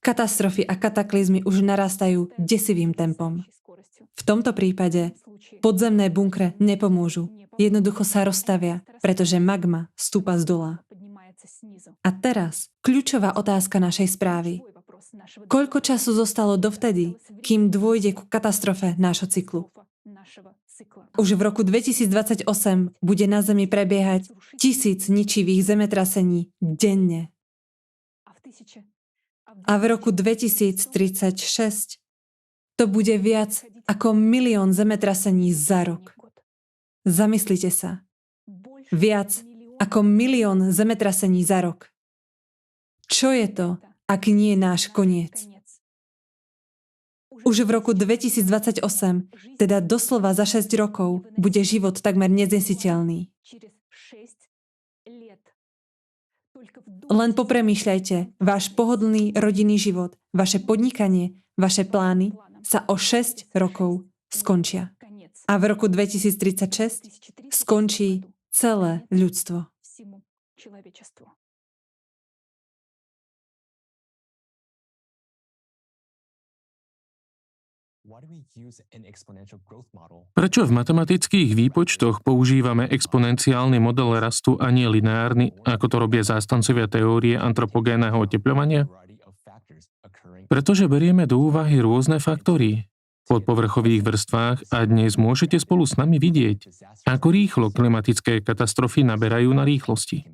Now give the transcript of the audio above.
Katastrofy a kataklizmy už narastajú desivým tempom. V tomto prípade podzemné bunkre nepomôžu. Jednoducho sa rozstavia, pretože magma stúpa z dola. A teraz kľúčová otázka našej správy. Koľko času zostalo dovtedy, kým dôjde ku katastrofe nášho cyklu? Už v roku 2028 bude na Zemi prebiehať 1000 ničivých zemetrasení denne. A v roku 2036 to bude viac ako 1 000 000 zemetrasení za rok. Zamyslite sa. Viac ako 1 000 000 zemetrasení za rok. Čo je to, ak nie je náš koniec? Už v roku 2028, teda doslova za 6 rokov, bude život takmer neznesiteľný. Len popremýšľajte, váš pohodlný rodinný život, vaše podnikanie, vaše plány sa o 6 rokov skončia. A v roku 2036 skončí celé ľudstvo. Prečo v matematických výpočtoch používame exponenciálny model rastu a nie lineárny, ako to robia zástancovia teórie antropogénneho otepľovania? Pretože berieme do úvahy rôzne faktory v podpovrchových vrstvách a dnes môžete spolu s nami vidieť, ako rýchlo klimatické katastrofy naberajú na rýchlosti.